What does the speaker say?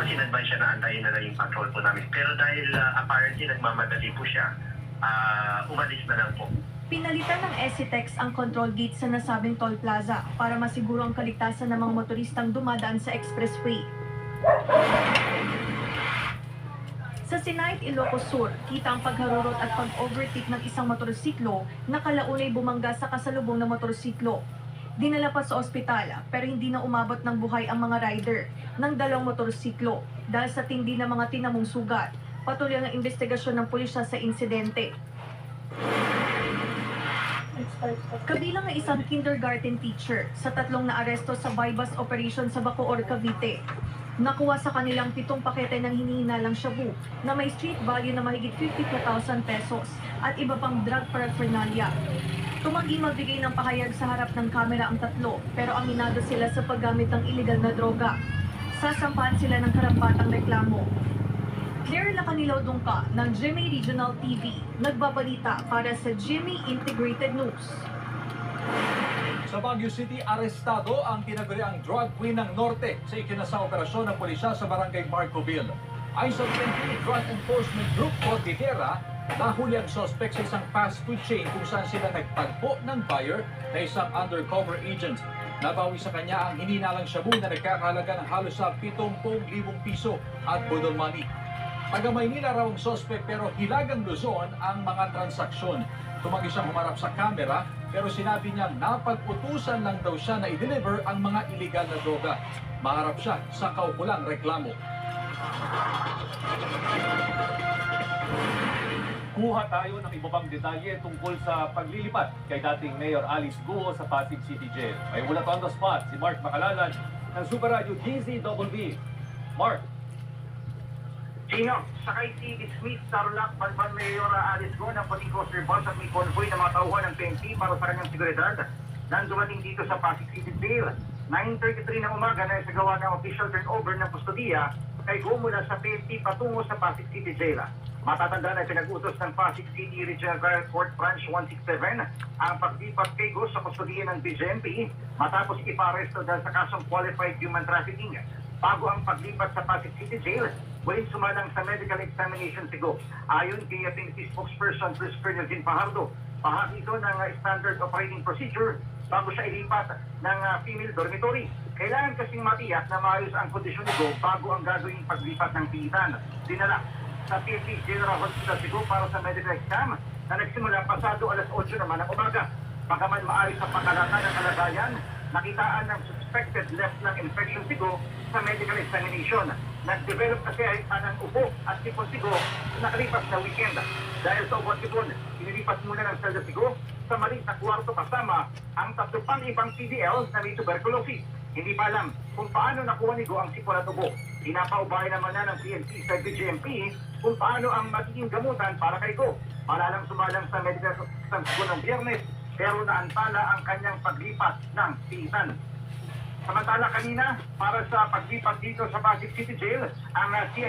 tapos in-advise siya na antayin na lang yung patrol po namin. Pero dahil apparently nagmamadali po siya, umalis na lang po. Pinalitan ng SCTEX ang control gate sa nasabing toll plaza para masiguro ang kaligtasan ng mga motoristang dumadaan sa expressway. Sa Sinait, Ilocos Sur, kita ang pagharurot at pag-overtake ng isang motorsiklo na kalaunay bumangga sa kasalubong na motorsiklo. Dinala pa sa ospital pero hindi na umabot ng buhay ang mga rider ng dalawang motorsiklo dahil sa tindi ng mga tinamong sugat. Patuloy ang investigasyon ng pulisya sa insidente. Kabilang ang isang kindergarten teacher sa tatlong naaresto sa bypass operation sa Bacoor, Cavite. Nakuha sa kanilang 7 pakete ng hinihinalang shabu na may street value na mahigit 52,000 pesos at iba pang drug paraphernalia. Tumanggi magbigay ng pahayag sa harap ng kamera ang tatlo pero aminado sila sa paggamit ng iligal na droga. Sasampahan sila ng karampatang reklamo. Claire Lacanilaw Dungka ng Jimmy Regional TV, nagbabalita para sa Jimmy Integrated News. Sa Baguio City, arestado ang tinaguriang drug queen ng Norte sa ikinasang operasyon ng pulisya sa barangay Marcoville. Ayon sa PNP Drug Enforcement Group o DIDERA, nahuli ang suspect sa isang fast food chain kung saan sila nagtagpo ng buyer na isang undercover agent. Nabawi sa kanya ang hininalang shabu na nagkakahalaga ng halos sa 70,000 piso at budol money. Taga Maynila raw ang suspect pero Hilagang Luzon ang mga transaksyon. Tumanggi siyang humarap sa kamera pero sinabi niya napag-utusan lang daw siya na i-deliver ang mga iligal na droga. Maharap siya sa kaukulang reklamo. Kuha tayo ng iba pang detalye tungkol sa paglilipat kay dating Mayor Alice Guo sa Pasig City Jail. May ulat on the spot si Mark Macalalan ng Super Radio DZWB. Mark. Sino? Sakay si Smith Tarlac, Balban Mayor Alice Guo ng puting coaster bus at may convoy ng mga tauhan ng PNP para sa kanyang seguridad. Nang dumating dito sa Pasig City Jail, 9:33 ng umaga na isagawa ng official turnover ng kustodiya kay Guo mula sa PNP patungo sa Pasig City Jail. Matatanda na pinag-utos ng Pasig City Regional Court Branch 167 ang paglipat kay Guo sa kustodiya ng BJMP matapos iparesto dahil sa kasong qualified human trafficking. Bago ang paglipat sa Pasig City Jail, muling sumalang sa medical examination si Guo. Ayon kay PNP spokesperson Christopher Nelson Fajardo, bahagi ito ng standard operating procedure bago siya ilipat ng female dormitory. Kailangan kasing matiyak na maayos ang kondisyon ni Guo bago ang gagawing paglipat ng piitan. Dinala sa PNP General Hospital si Guo para sa medical exam na nagsimula pasado alas 8 naman ng umaga. Pagkaman maayos ang pagkalata ng kalagayan, nakitaan ng suspected left ng infection si Guo sa medical examination. Nag-develop kasi ng upo at sipon si Guo nakalipas na weekend. Dahil sa ubo at sipon, inilipas muna ng selda si Guo sa maliit na kwarto kasama ang 3 pang ibang PDL na may tuberculosis. Hindi pa alam kung paano nakuha ni Guo ang sipon at ubo. Pinapaubaya naman na ng PNP sa BJMP kung paano ang magiging gamutan para kay Guo. Malalang sumalang sa medical exam si Guo ng Biyernes pero naantala ang kanyang paglipat ng piitan. Samantala kanina, para sa paglipat dito sa Pasig City Jail, ang CID